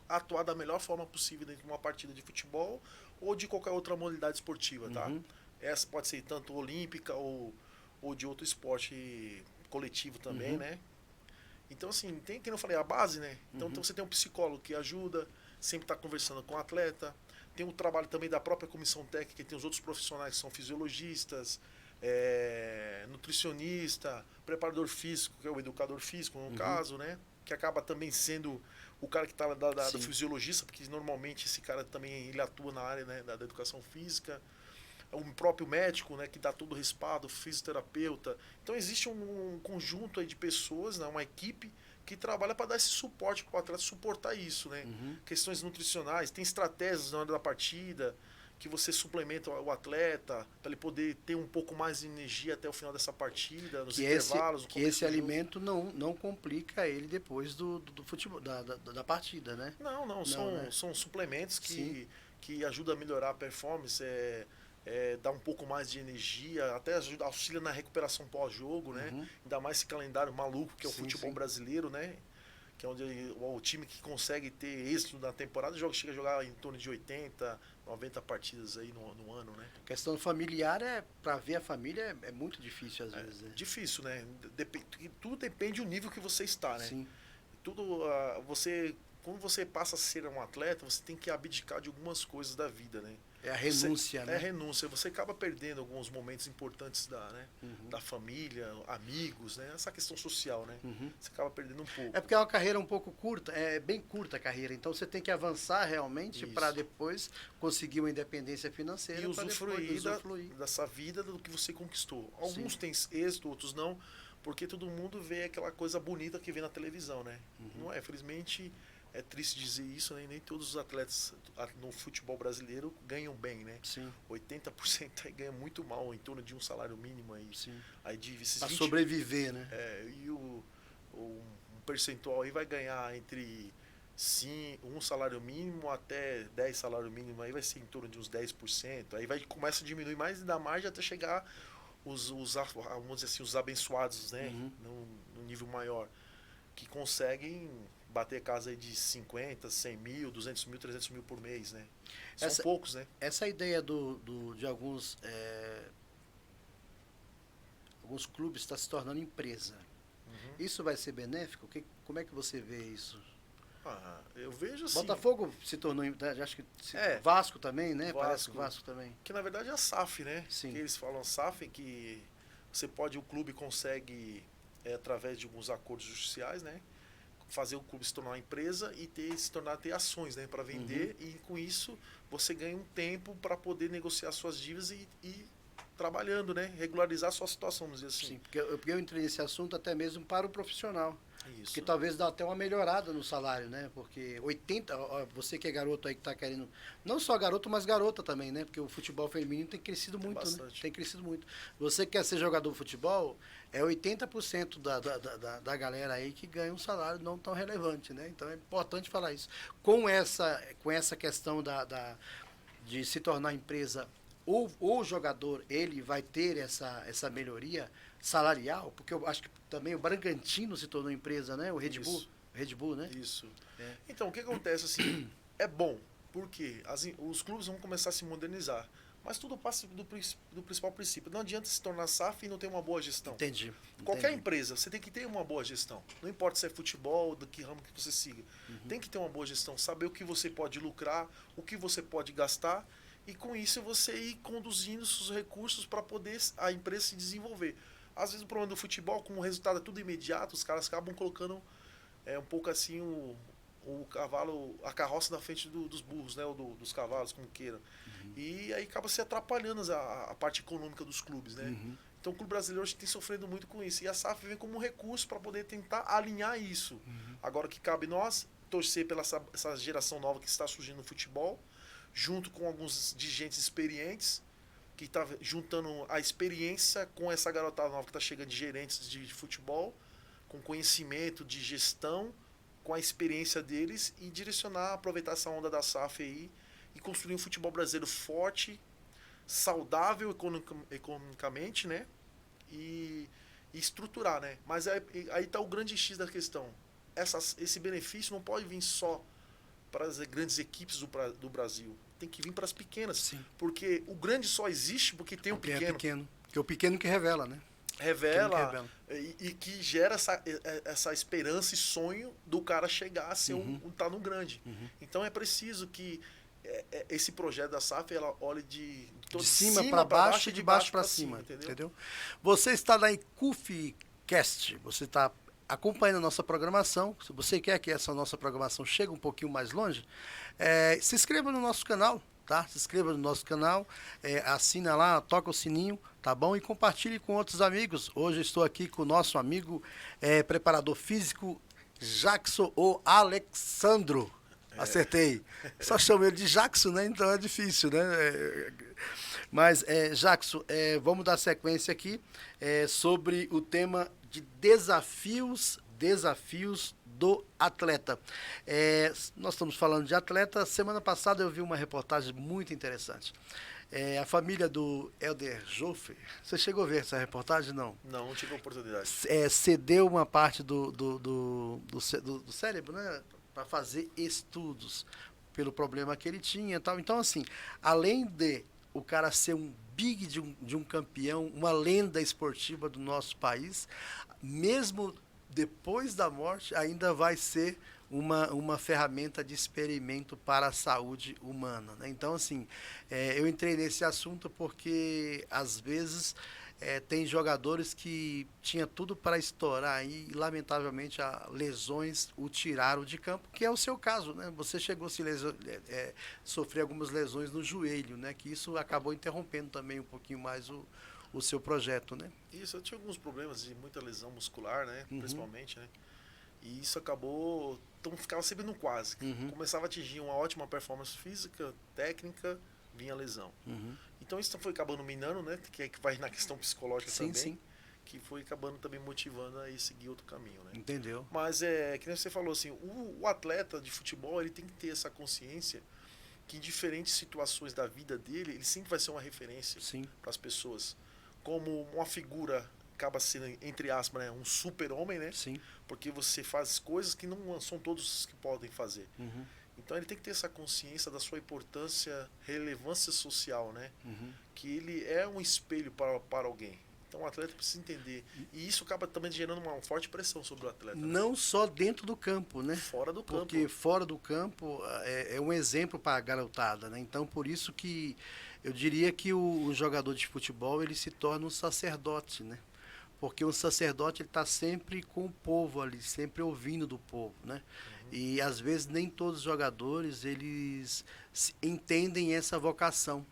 atuar da melhor forma possível dentro de uma partida de futebol ou de qualquer outra modalidade esportiva, tá? Essa pode ser tanto olímpica ou de outro esporte coletivo também, né? Então, assim, tem, como eu falei, a base, né? Então, você tem um psicólogo que ajuda, sempre está conversando com o atleta. Tem o trabalho também da própria comissão técnica, tem os outros profissionais que são fisiologistas, nutricionista, preparador físico, que é o educador físico, no caso, né? Que acaba também sendo o cara que está do fisiologista, porque normalmente esse cara também ele atua na área, né, da educação física. O próprio médico, né, que dá todo o respaldo, fisioterapeuta. Então existe um conjunto aí de pessoas, né, uma equipe que trabalha para dar esse suporte para o atleta suportar isso, né? Questões nutricionais, tem estratégias na hora da partida que você suplementa o atleta para ele poder ter um pouco mais de energia até o final dessa partida, nos intervalos. Que esse alimento não complica ele depois do futebol, da partida, né? Não, são suplementos que ajudam a melhorar a performance, dá um pouco mais de energia, até auxilia na recuperação pós-jogo, né? Ainda mais esse calendário maluco que é o futebol brasileiro, né? que é onde o time que consegue ter êxito na temporada chega a jogar em torno de 80, 90 partidas aí no ano, né? A questão familiar, para ver a família, é muito difícil às vezes. Né? Difícil, né? Tudo depende do nível que você está, né? Sim. Quando você passa a ser um atleta, você tem que abdicar de algumas coisas da vida, né? É a renúncia, né? É a renúncia. Você acaba perdendo alguns momentos importantes da família, amigos, né? Essa questão social, né? Você acaba perdendo um pouco. É porque é uma carreira um pouco curta, é bem curta a carreira, então você tem que avançar realmente para depois conseguir uma independência financeira e usufruir usufruir dessa vida do que você conquistou. Alguns têm êxito, outros não, porque todo mundo vê aquela coisa bonita que vê na televisão, né? Não é, felizmente... É triste dizer isso, né? Nem todos os atletas no futebol brasileiro ganham bem, né? Sim. 80% aí ganha muito mal, em torno de um salário mínimo aí. Sim. Aí para sobreviver, né? E um percentual aí vai ganhar entre um salário mínimo até 10 salário mínimo, aí vai ser em torno de uns 10%. Aí começa a diminuir mais da margem até chegar vamos dizer assim, os abençoados, né? No nível maior, que conseguem bater casa aí de 50, 100 mil, 200 mil, 300 mil por mês, né? São poucos, né? Essa ideia de alguns clubes está se tornando empresa. Isso vai ser benéfico? Como é que você vê isso? Eu vejo assim... Botafogo se tornou... Acho que Vasco também, né? Parece que o Vasco também. Que na verdade é a SAF, né? Sim. Que eles falam SAF, que o clube consegue, através de alguns acordos judiciais, né? Fazer o clube se tornar uma empresa e ter ações, né, para vender, e com isso você ganha um tempo para poder negociar suas dívidas e trabalhando, né, regularizar a sua situação, vamos dizer assim. Sim, porque eu entrei nesse assunto até mesmo para o profissional. Isso. Que talvez dá até uma melhorada no salário, né? Porque você que é garoto aí que está querendo, não só garoto, mas garota também, né? Porque o futebol feminino tem crescido muito, né? Tem crescido muito. Você que quer ser jogador de futebol, 80% da galera aí que ganha um salário não tão relevante, né? Então é importante falar isso. Com essa questão de se tornar empresa, o jogador, ele vai ter essa melhoria salarial, porque eu acho que também o Bragantino se tornou empresa, né? O Red Bull, né? Isso. Então, o que acontece, assim, é bom, porque os clubes vão começar a se modernizar, mas tudo passa do principal princípio. Não adianta se tornar SAF e não ter uma boa gestão. Entendi. Qualquer empresa, você tem que ter uma boa gestão. Não importa se é futebol, do que ramo que você siga. Tem que ter uma boa gestão, saber o que você pode lucrar, o que você pode gastar, e com isso você ir conduzindo seus recursos para poder a empresa se desenvolver. Às vezes o problema do futebol, como o resultado é tudo imediato, os caras acabam colocando um pouco assim o cavalo, a carroça na frente dos burros, né? Ou dos cavalos, como queiram. E aí acaba se atrapalhando a parte econômica dos clubes, né? Então o clube brasileiro hoje tem sofrido muito com isso. E a SAF vem como um recurso para poder tentar alinhar isso. Agora que cabe nós torcer pela essa geração nova que está surgindo no futebol, junto com alguns dirigentes experientes, que está juntando a experiência com essa garotada nova que está chegando de gerentes de futebol, com conhecimento de gestão, com a experiência deles, e direcionar, aproveitar essa onda da SAF aí e construir um futebol brasileiro forte, saudável economicamente, né? E estruturar, né? Mas aí está o grande X da questão. Esse benefício não pode vir só para as grandes equipes do Brasil. Tem que vir para as pequenas. Sim. Porque o grande só existe porque tem o pequeno. É pequeno. Porque é o pequeno que revela, né? Revela. E que gera essa esperança e sonho do cara chegar a ser tá no grande. Então é preciso que esse projeto da SAF ela olhe de cima para baixo e de baixo para cima. Entendeu? Você está na ICUFcast. Você está acompanhando a nossa programação. Se você quer que essa nossa programação chegue um pouquinho mais longe, se inscreva no nosso canal, tá? Se inscreva no nosso canal, assina lá, toca o sininho, tá bom? E compartilhe com outros amigos. Hoje eu estou aqui com o nosso amigo preparador físico Jackson ou Alexandro. Acertei. Só chamo ele de Jackson, né? Então é difícil, né? Mas, Jackson, vamos dar sequência aqui sobre o tema de desafios do atleta. Nós estamos falando de atleta. Semana passada eu vi uma reportagem muito interessante. A família do Helder Joffre, você chegou a ver essa reportagem? Não. Não tive a oportunidade. Cedeu uma parte do cérebro, né, para fazer estudos pelo problema que ele tinha e tal. Então, assim, além de o cara ser um big de um campeão, uma lenda esportiva do nosso país, mesmo depois da morte, ainda vai ser uma ferramenta de experimento para a saúde humana, né? Então, assim, eu entrei nesse assunto porque, às vezes, tem jogadores que tinha tudo para estourar e, lamentavelmente, lesões o tiraram de campo, que é o seu caso, né? Você chegou a sofrer algumas lesões no joelho, né? Que isso acabou interrompendo também um pouquinho mais o seu projeto, né? Isso, eu tinha alguns problemas de muita lesão muscular, né? Principalmente, né? E isso acabou... Então ficava sempre no quase. Começava a atingir uma ótima performance física, técnica, vinha lesão. Então isso foi acabando minando, né? Que vai na questão psicológica também. Sim. Que foi acabando também motivando a ir seguir outro caminho, né? Entendeu? Mas, que nem você falou assim, o atleta de futebol, ele tem que ter essa consciência que em diferentes situações da vida dele, ele sempre vai ser uma referência para as pessoas. Como uma figura acaba sendo, entre aspas, né, um super-homem, né? Sim. Porque você faz coisas que não são todos que podem fazer. Então ele tem que ter essa consciência da sua importância, relevância social, né? Que ele é um espelho para alguém. Então o atleta precisa entender. E isso acaba também gerando uma forte pressão sobre o atleta. Não, né? Só dentro do campo, né? Fora do campo. Porque fora do campo é um exemplo para a garotada, né? Então por isso que eu diria que o jogador de futebol ele se torna um sacerdote, né? Porque o sacerdote ele está sempre com o povo ali, sempre ouvindo do povo, né? E às vezes nem todos os jogadores eles entendem essa vocação,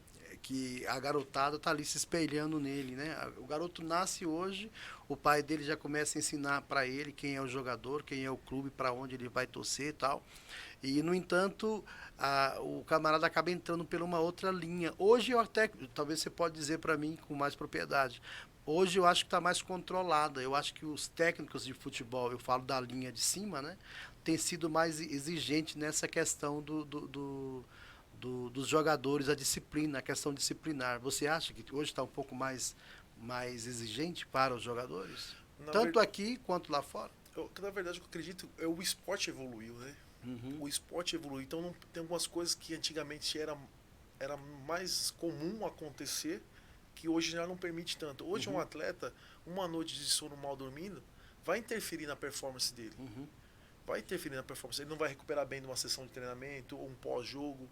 que a garotada está ali se espelhando nele, né? O garoto nasce hoje, o pai dele já começa a ensinar para ele quem é o jogador, quem é o clube, para onde ele vai torcer e tal. E, no entanto, o camarada acaba entrando por uma outra linha. Hoje, talvez você pode dizer para mim com mais propriedade, hoje eu acho que está mais controlada. Eu acho que os técnicos de futebol, eu falo da linha de cima, né, tem sido mais exigente nessa questão dos jogadores, a disciplina, a questão disciplinar. Você acha que hoje está um pouco mais exigente para os jogadores? Tanto aqui quanto lá fora? Na verdade, eu acredito que o esporte evoluiu, né? O esporte evoluiu. Então, tem algumas coisas que antigamente era mais comum acontecer, que hoje já não permite tanto. Hoje um atleta, uma noite de sono mal dormindo, vai interferir na performance dele. Vai interferir na performance. Ele não vai recuperar bem de uma sessão de treinamento ou um pós-jogo.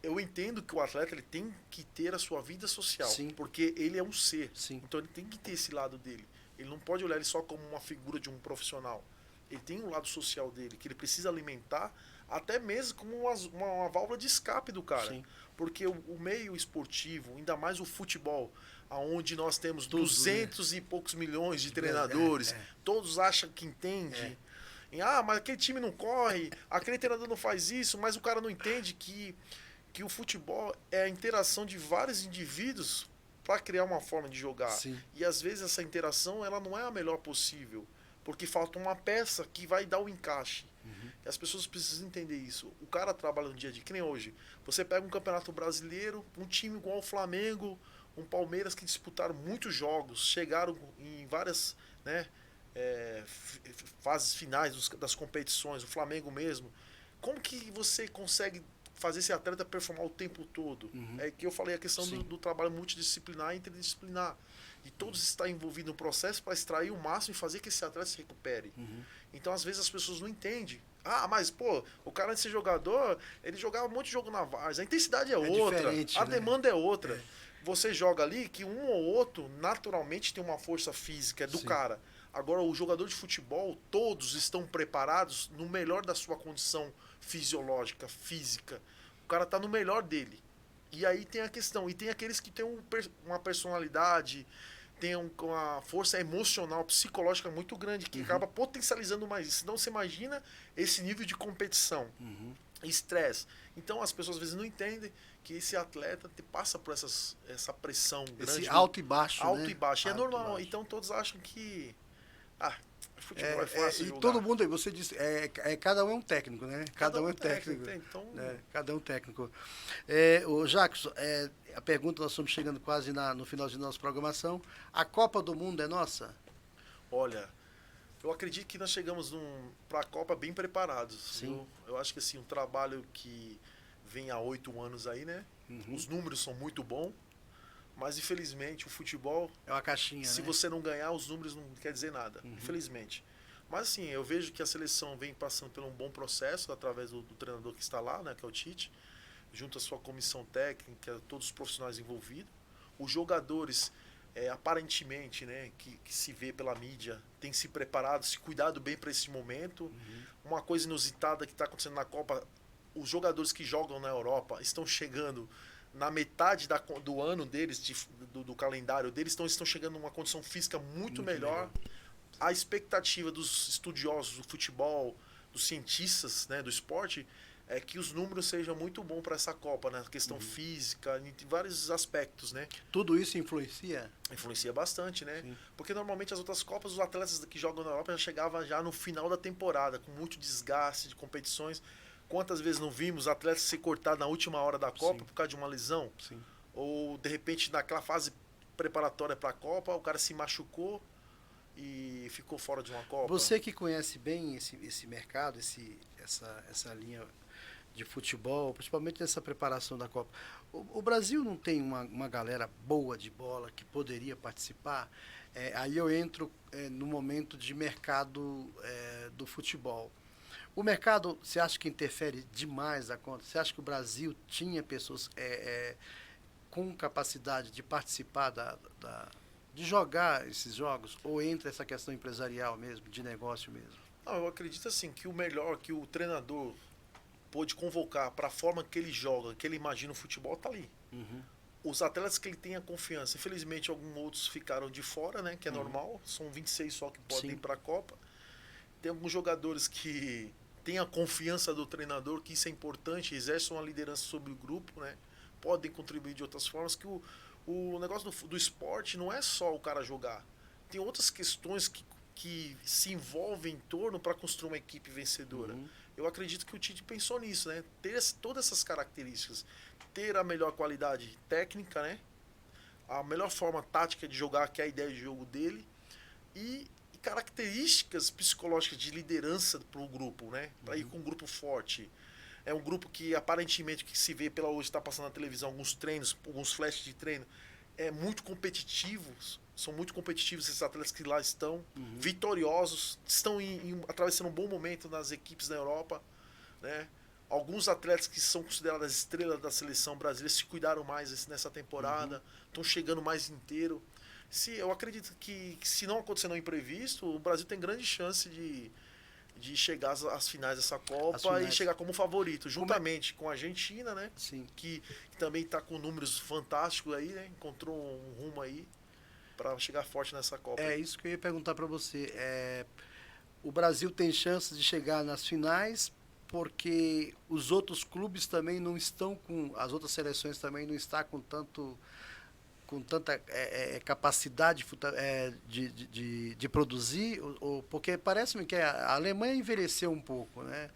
Eu entendo que o atleta ele tem que ter a sua vida social. Sim. Porque ele é um ser. Sim. Então ele tem que ter esse lado dele. Ele não pode olhar ele só como uma figura de um profissional. Ele tem um lado social dele, que ele precisa alimentar, até mesmo como uma válvula de escape do cara. Sim. Porque o meio esportivo, ainda mais o futebol, onde nós temos 200 e poucos milhões de treinadores, todos acham que entende. Mas aquele time não corre, aquele treinador não faz isso, mas o cara não entende que o futebol é a interação de vários indivíduos para criar uma forma de jogar. Sim. E às vezes essa interação ela não é a melhor possível, porque falta uma peça que vai dar o encaixe. E as pessoas precisam entender isso. O cara trabalha no dia a dia, que nem hoje. Você pega um campeonato brasileiro, um time igual o Flamengo, um Palmeiras que disputaram muitos jogos, chegaram em várias, né, fases finais das competições, o Flamengo mesmo. Como que você consegue fazer esse atleta performar o tempo todo? É que eu falei a questão do trabalho multidisciplinar e interdisciplinar. E todos estão envolvidos no processo para extrair o máximo e fazer que esse atleta se recupere. Então, às vezes, as pessoas não entendem. Mas, pô, o cara antes de ser jogador, ele jogava um monte de jogo na várzea. A intensidade é outra, a demanda é outra. Você joga ali que um ou outro, naturalmente, tem uma força física do cara. Agora, o jogador de futebol, todos estão preparados no melhor da sua condição fisiológica, física. O cara está no melhor dele. E aí tem a questão. E tem aqueles que têm uma personalidade, tem uma força emocional, psicológica muito grande, que acaba potencializando mais isso. Então você imagina esse nível de competição, estresse. Então as pessoas às vezes não entendem que esse atleta passa por essa pressão grande. Esse alto e baixo, alto né? E baixo. E é normal. Então todos acham que Futebol é fácil e jogar. todo mundo, você disse, cada um é um técnico, né? Cada um é técnico. Então, Cada um técnico. O Jackson, a pergunta, nós estamos chegando quase no finalzinho da nossa programação. A Copa do Mundo é nossa? olha, eu acredito que nós chegamos para a Copa bem preparados. Sim. Eu acho que assim, um trabalho que vem há 8 anos aí, né? Uhum. Os números são muito bons, mas infelizmente o futebol, É uma caixinha, se né? você não ganhar, os números não quer dizer nada, infelizmente. Mas assim, eu vejo que a seleção vem passando por um bom processo através do treinador que está lá, né, que é o Tite, junto à sua comissão técnica, todos os profissionais envolvidos. Os jogadores, aparentemente, né, que se vê pela mídia, têm se preparado, se cuidado bem para esse momento. Uma coisa inusitada que está acontecendo na Copa, os jogadores que jogam na Europa estão chegando na metade do ano deles, do calendário deles, estão chegando numa condição física muito melhor. A expectativa dos estudiosos do futebol, dos cientistas, né, do esporte, é que os números sejam muito bons para essa Copa, né? Questão física, em vários aspectos, né? Tudo isso influencia? Influencia bastante, né? Sim. Porque normalmente as outras Copas, os atletas que jogam na Europa já chegavam já no final da temporada, com muito desgaste de competições. Quantas vezes não vimos atletas se cortar na última hora da Copa por causa de uma lesão? Sim. Ou, de repente, naquela fase preparatória para a Copa, o cara se machucou e ficou fora de uma Copa. Você que conhece bem esse mercado, essa linha de futebol, principalmente nessa preparação da Copa, o Brasil não tem uma galera boa de bola que poderia participar? Aí eu entro no momento de mercado do futebol. O mercado, você acha que interfere demais na conta? Você acha que o Brasil tinha pessoas com capacidade de participar de jogar esses jogos? Ou entra essa questão empresarial mesmo, de negócio mesmo? Não, eu acredito assim que o melhor que o treinador pôde convocar para a forma que ele joga, que ele imagina o futebol, tá ali. Os atletas que ele tem a confiança. Infelizmente, alguns outros ficaram de fora, né? Que é normal. São 26 só que podem ir para a Copa. Tem alguns jogadores que têm a confiança do treinador, que isso é importante, exercem uma liderança sobre o grupo, né? Podem contribuir de outras formas, que o negócio do esporte não é só o cara jogar. Tem outras questões que se envolvem em torno para construir uma equipe vencedora. Eu acredito que o Tite pensou nisso, né? Ter todas essas características. Ter a melhor qualidade técnica, né? A melhor forma tática de jogar, que é a ideia de jogo dele. E características psicológicas de liderança para o grupo, né? Para ir com um grupo forte. É um grupo que aparentemente, que se vê pela hoje, está passando na televisão, alguns treinos, alguns flashes de treino, muito competitivos. São muito competitivos esses atletas que lá estão, vitoriosos, estão atravessando um bom momento nas equipes da Europa, né? Alguns atletas que são consideradas estrelas da seleção brasileira se cuidaram mais nessa temporada, estão chegando mais inteiro. Eu acredito que se não acontecer um imprevisto, o Brasil tem grande chance de chegar às finais dessa Copa e chegar como favorito, juntamente com a Argentina, né? Sim. Que também está com números fantásticos aí, né? Encontrou um rumo aí para chegar forte nessa Copa. É isso que eu ia perguntar para você. O Brasil tem chance de chegar nas finais porque os outros clubes também não estão as outras seleções também não estão com tanta capacidade de produzir, porque parece-me que a Alemanha envelheceu um pouco, né?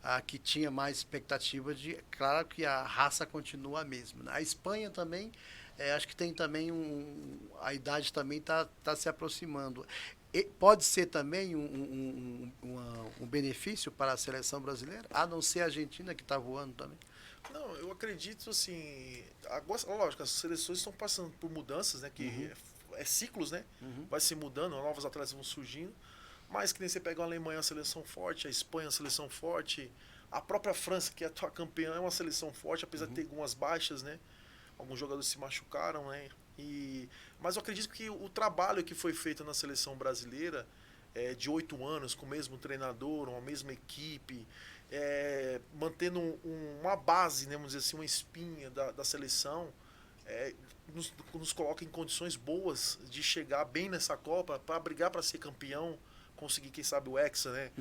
A que tinha mais expectativa claro que a raça continua a mesma, né? A Espanha também, acho que tem também a idade também está se aproximando. Pode ser também um benefício para a seleção brasileira, a não ser a Argentina, que está voando também? Não, eu acredito assim. Lógico, as seleções estão passando por mudanças, né? Que ciclos, né? Vai se mudando, novos atletas vão surgindo. Mas que nem você pega a Alemanha, é uma seleção forte, a Espanha é uma seleção forte, a própria França, que é a atual campeã, é uma seleção forte, apesar de ter algumas baixas, né? Alguns jogadores se machucaram, né? Mas eu acredito que o trabalho que foi feito na seleção brasileira, de 8 anos, com o mesmo treinador, uma mesma equipe, mantendo uma base, né, vamos dizer assim, uma espinha da seleção, nos coloca em condições boas de chegar bem nessa Copa, para brigar para ser campeão, conseguir, quem sabe, o Hexa, né?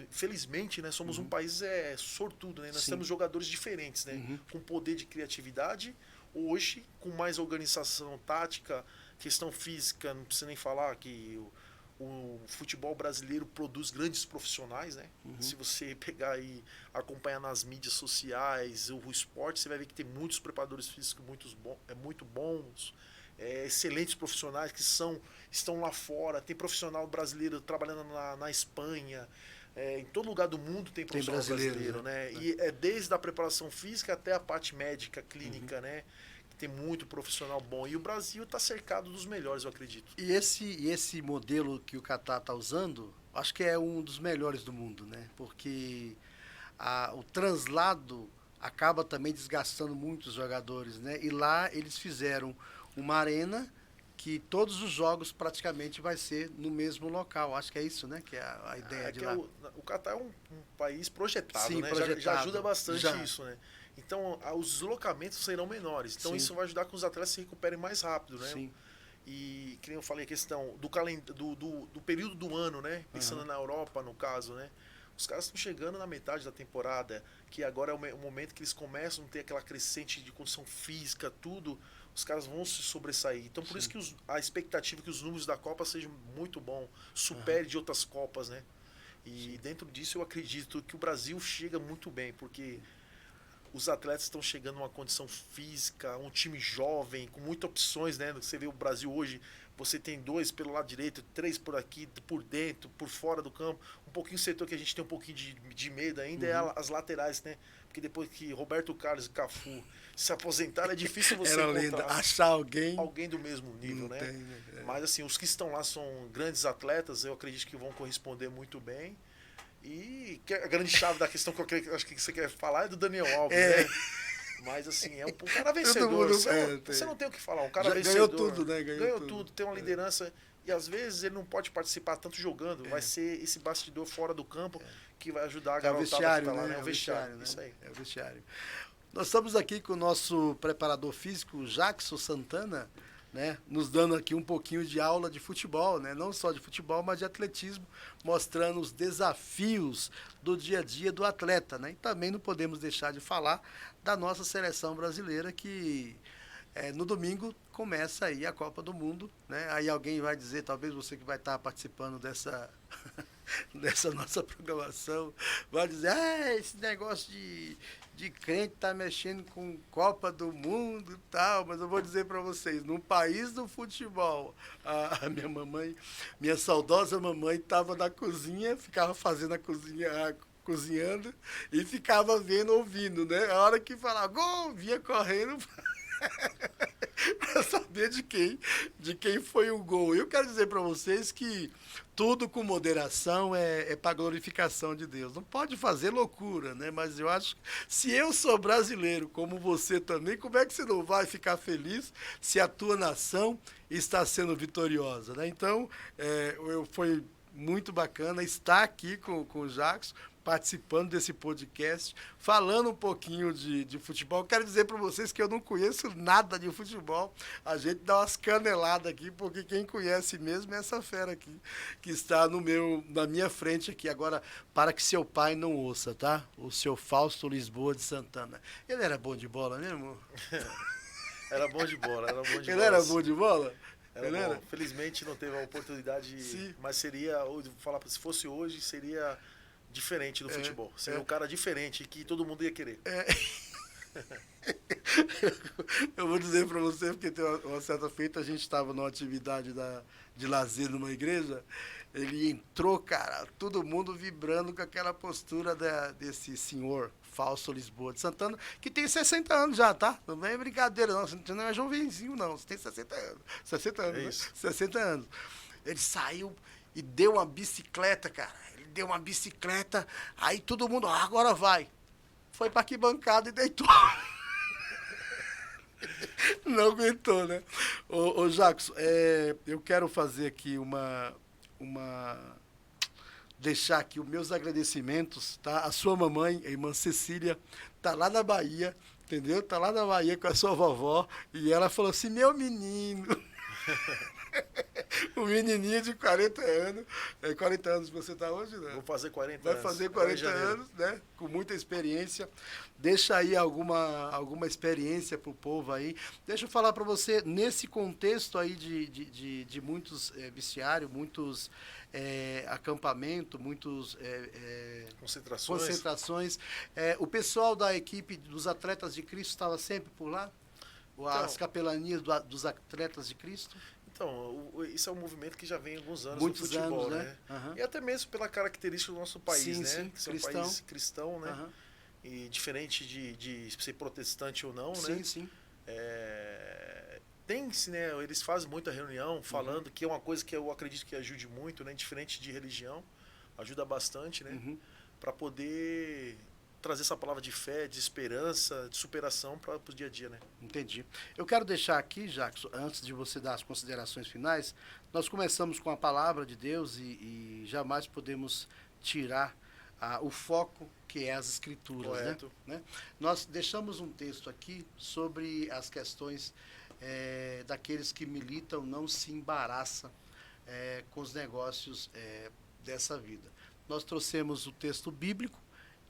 Felizmente, né, somos um país sortudo, né? Nós temos jogadores diferentes, né? Com poder de criatividade, hoje, com mais organização tática, questão física, não precisa nem falar que o futebol brasileiro produz grandes profissionais, né? Se você pegar e acompanhar nas mídias sociais o esporte, você vai ver que tem muitos preparadores físicos muito bons, excelentes profissionais que estão lá fora. Tem profissional brasileiro trabalhando na Espanha. Em todo lugar do mundo tem profissional brasileiro, né? E é desde a preparação física até a parte médica, clínica, né? Tem muito profissional bom. E o Brasil está cercado dos melhores, eu acredito. E esse modelo que o Catar está usando, acho que é um dos melhores do mundo, né? Porque o translado acaba também desgastando muitos jogadores, né? E lá eles fizeram uma arena que todos os jogos praticamente vai ser no mesmo local. Acho que é isso, né? Que é a ideia de lá. O Catar é um país projetado, Sim, né? projetado. Já ajuda bastante isso, né? Então, os deslocamentos serão menores. Então, isso vai ajudar que os atletas se recuperem mais rápido, né? Sim. E, que nem eu falei, a questão do período do ano, né? Pensando na Europa, no caso, né? Os caras estão chegando na metade da temporada, que agora é o momento que eles começam a ter aquela crescente de condição física, tudo. Os caras vão se sobressair. Então, por isso que a expectativa é que os números da Copa sejam muito bons, supere de outras Copas, né? E dentro disso eu acredito que o Brasil chega muito bem, porque os atletas estão chegando numa condição física, um time jovem, com muitas opções, né? Você vê o Brasil hoje, você tem 2 pelo lado direito, 3 por aqui, por dentro, por fora do campo. Um pouquinho o setor que a gente tem um pouquinho de medo ainda é as laterais, né? Porque depois que Roberto Carlos e Cafu se aposentaram, é difícil você achar alguém do mesmo nível, né? Tem, né? Mas assim, os que estão lá são grandes atletas, eu acredito que vão corresponder muito bem. E a grande chave da questão que eu acho que você quer falar é do Daniel Alves, né? Mas assim, é um cara vencedor. Você não tem o que falar. Um cara vencedor. Ganhou tudo, né? Ganhou tudo, tem uma liderança. E às vezes ele não pode participar tanto jogando. Vai ser esse bastidor fora do campo que vai ajudar a garotada que tá lá, né? É o vestiário, né? Isso aí. É o vestiário. Nós estamos aqui com o nosso preparador físico, Jackson Santana, né, nos dando aqui um pouquinho de aula de futebol, né, não só de futebol, mas de atletismo, mostrando os desafios do dia a dia do atleta, né, e também não podemos deixar de falar da nossa seleção brasileira que no domingo começa aí a Copa do Mundo, né, aí alguém vai dizer, talvez você que vai estar participando dessa nossa programação, vai dizer, esse negócio de crente tá mexendo com Copa do Mundo e tal, mas eu vou dizer para vocês, no país do futebol, a minha saudosa mamãe estava na cozinha, ficava fazendo a cozinha, cozinhando e ficava vendo, ouvindo, né? A hora que falava gol, vinha correndo para saber de quem foi o gol. Eu quero dizer para vocês que tudo com moderação é para glorificação de Deus. Não pode fazer loucura, né? Mas eu acho que se eu sou brasileiro, como você também, como é que você não vai ficar feliz se a tua nação está sendo vitoriosa, né? Então, foi muito bacana estar aqui com o Jackson, participando desse podcast, falando um pouquinho de futebol. Quero dizer para vocês que eu não conheço nada de futebol. A gente dá umas caneladas aqui, porque quem conhece mesmo é essa fera aqui, que está na minha frente aqui. Agora, para que seu pai não ouça, tá? O seu Fausto Lisboa de Santana. Ele era bom de bola mesmo? Era bom de bola, era bom de bola. Ele era bom de bola? Era bom. Felizmente não teve a oportunidade, Sim. Mas seria, se fosse hoje, seria diferente do futebol. Seria um cara diferente que todo mundo ia querer. Eu vou dizer para você, porque tem uma certa feita, a gente estava numa atividade de lazer numa igreja, ele entrou, cara, todo mundo vibrando com aquela postura desse senhor Fausto Lisboa de Santana, que tem 60 anos já, tá? Não é brincadeira, não. Você não é jovenzinho, não. Você tem 60 anos. 60 anos, isso. Né? 60 anos. Ele saiu e deu uma bicicleta, cara. Deu uma bicicleta, aí todo mundo, agora vai. Foi para arquibancada e deitou. Não aguentou, né? Ô Jackson, eu quero fazer aqui deixar aqui os meus agradecimentos, tá? A sua mamãe, a irmã Cecília, tá lá na Bahia, entendeu? Tá lá na Bahia com a sua vovó, e ela falou assim, meu menino... Um menininho de 40 anos. 40 anos você está hoje, né? Vou fazer 40 Vai anos. fazer 40 anos, né? Com muita experiência. Deixa aí alguma experiência para o povo aí. Deixa eu falar para você, nesse contexto aí de muitos vestiários, muitos acampamentos, muitos concentrações. O pessoal da equipe dos Atletas de Cristo estava sempre por lá? As capelanias dos Atletas de Cristo? Então, isso é um movimento que já vem há alguns anos Muitos no futebol, anos, né? Uhum. E até mesmo pela característica do nosso país, sim, né? Sim, que é um país cristão, né? Uhum. E diferente de ser protestante ou não, sim, né? Sim. Tem-se, né? Eles fazem muita reunião falando que é uma coisa que eu acredito que ajude muito, né? Diferente de religião, ajuda bastante, né? Para poder trazer essa palavra de fé, de esperança, de superação para o dia a dia, né? Entendi. Eu quero deixar aqui, Jackson, antes de você dar as considerações finais, nós começamos com a palavra de Deus e jamais podemos tirar o foco que é as Escrituras, né? Nós deixamos um texto aqui sobre as questões daqueles que militam, não se embaraça com os negócios dessa vida. Nós trouxemos o texto bíblico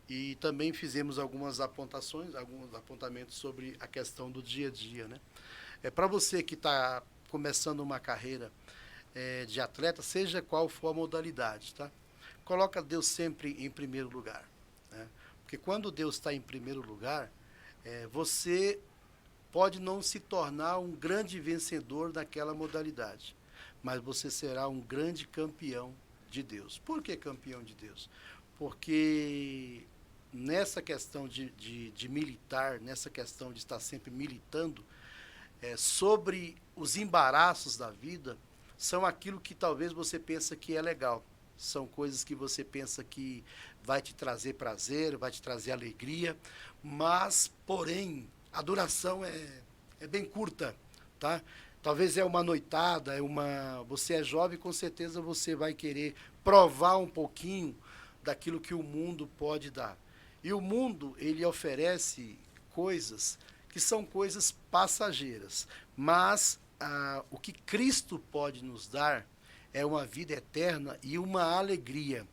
e também fizemos alguns apontamentos sobre a questão do dia a dia, né? Para você que está começando uma carreira de atleta, seja qual for a modalidade, tá? Coloca Deus sempre em primeiro lugar, né? Porque quando Deus está em primeiro lugar, você pode não se tornar um grande vencedor daquela modalidade, mas você será um grande campeão de Deus. Por que campeão de Deus? Porque nessa questão de militar, nessa questão de estar sempre militando, sobre os embaraços da vida, são aquilo que talvez você pensa que é legal. São coisas que você pensa que vai te trazer prazer, vai te trazer alegria, mas, porém, a duração é bem curta, tá? Talvez uma noitada, você é jovem, com certeza você vai querer provar um pouquinho daquilo que o mundo pode dar. E o mundo, ele oferece coisas que são coisas passageiras, mas o que Cristo pode nos dar é uma vida eterna e uma alegria.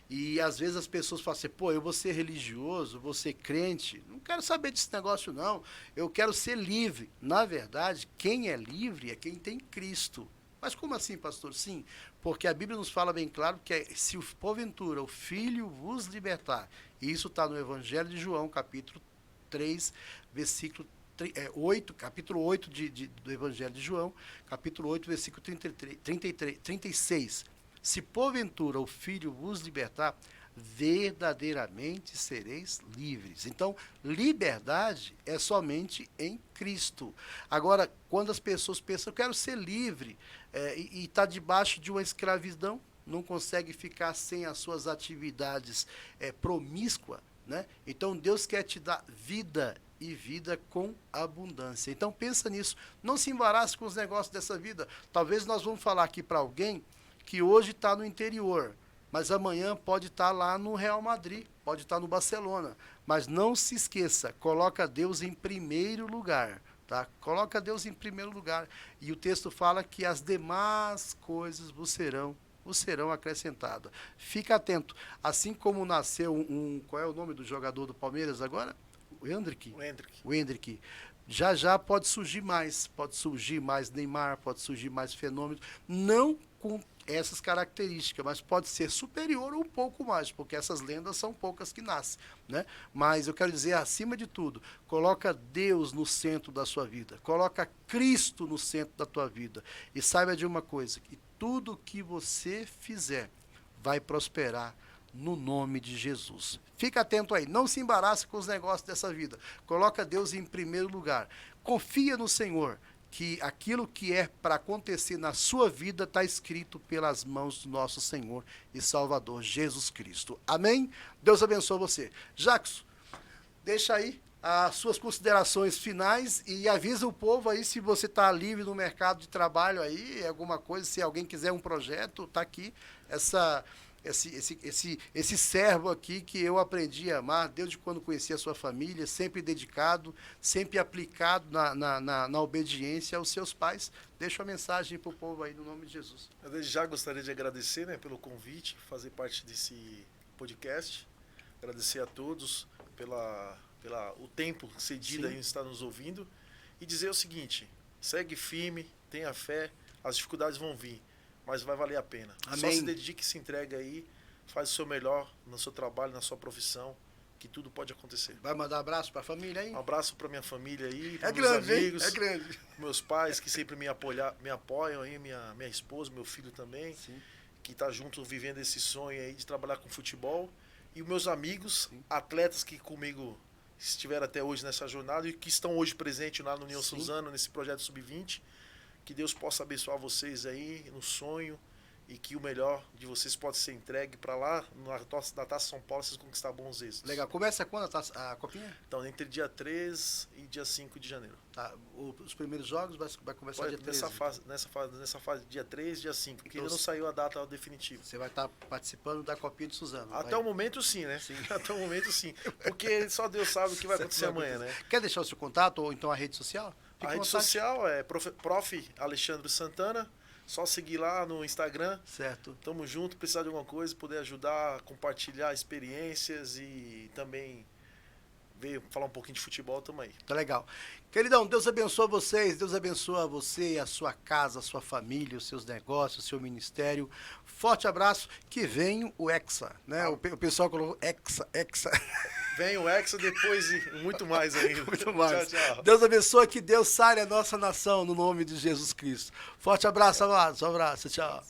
E às vezes as pessoas falam assim, eu vou ser religioso, vou ser crente, não quero saber desse negócio não, eu quero ser livre. Na verdade, quem é livre é quem tem Cristo. Mas como assim, pastor? Sim, porque a Bíblia nos fala bem claro que se porventura o Filho vos libertar, e isso está no Evangelho de João, capítulo 3, versículo 8, capítulo 8 do Evangelho de João, capítulo 8, versículo 36. Se porventura o Filho vos libertar, verdadeiramente sereis livres. Então, liberdade é somente em Cristo. Agora, quando as pessoas pensam, eu quero ser livre, e está debaixo de uma escravidão, não consegue ficar sem as suas atividades promíscuas, né? Então, Deus quer te dar vida e vida com abundância. Então, pensa nisso. Não se embarace com os negócios dessa vida. Talvez nós vamos falar aqui para alguém que hoje está no interior, mas amanhã pode estar lá no Real Madrid, pode estar no Barcelona. Mas não se esqueça, coloca Deus em primeiro lugar, tá? Coloca Deus em primeiro lugar. E o texto fala que as demais coisas vos serão acrescentadas. Fica atento. Assim como nasceu qual é o nome do jogador do Palmeiras agora? O Hendrick. Já pode surgir mais Neymar, pode surgir mais fenômenos, não com essas características, mas pode ser superior ou um pouco mais, porque essas lendas são poucas que nascem, né? Mas eu quero dizer, acima de tudo, coloca Deus no centro da sua vida, coloca Cristo no centro da tua vida, e saiba de uma coisa, que tudo que você fizer vai prosperar no nome de Jesus. Fica atento aí, não se embarace com os negócios dessa vida, coloca Deus em primeiro lugar, confia no Senhor, que aquilo que é para acontecer na sua vida está escrito pelas mãos do nosso Senhor e Salvador Jesus Cristo. Amém? Deus abençoe você. Jackson, deixa aí as suas considerações finais e avisa o povo aí se você está livre no mercado de trabalho aí, alguma coisa, se alguém quiser um projeto, está aqui esse servo aqui que eu aprendi a amar desde quando conheci a sua família, sempre dedicado, sempre aplicado na obediência aos seus pais. Deixa a mensagem para o povo aí, no nome de Jesus. Eu desde já gostaria de agradecer, né, pelo convite, fazer parte desse podcast. Agradecer a todos o tempo cedido aí estar nos ouvindo. E dizer o seguinte, segue firme, tenha fé, as dificuldades vão vir, mas vai valer a pena. Amém. Só se dedique e se entrega aí, faz o seu melhor no seu trabalho, na sua profissão, que tudo pode acontecer. Vai mandar um abraço para a família aí? Um abraço para minha família aí, para meus meus amigos, é grande. Meus pais que sempre me apoiam aí, minha esposa, meu filho também, Sim. que está junto vivendo esse sonho aí de trabalhar com futebol. E os meus amigos, atletas que comigo estiveram até hoje nessa jornada e que estão hoje presentes lá no União Suzano, nesse projeto Sub-20. Que Deus possa abençoar vocês aí no sonho e que o melhor de vocês pode ser entregue para lá, na Taça São Paulo, vocês conquistar bons êxitos. Legal. Começa quando a copinha? Então, entre dia 3 e dia 5 de janeiro. Tá. Os primeiros jogos vai começar dia 3. Nessa fase, dia 3, dia 5, porque Então, ainda não saiu a data definitiva. Você vai estar participando da Copinha de Suzano. Até o momento, sim, né? Sim. Até o momento, sim. Porque só Deus sabe o que vai acontecer amanhã, né? Quer deixar o seu contato ou então a rede social? A rede social é Prof. Alexandre Santana. Só seguir lá no Instagram. Certo. Tamo junto, precisar de alguma coisa, poder ajudar, compartilhar experiências e também veio falar um pouquinho de futebol, tamo aí. Tá legal. Queridão, Deus abençoa vocês, Deus abençoa você, a sua casa, a sua família, os seus negócios, o seu ministério. Forte abraço, que vem o Hexa, né? O pessoal colocou Hexa. Vem o Hexa depois e muito mais ainda. Muito mais. Tchau, tchau. Deus abençoe, que Deus sare a nossa nação no nome de Jesus Cristo. Forte abraço, amados. Um abraço, tchau.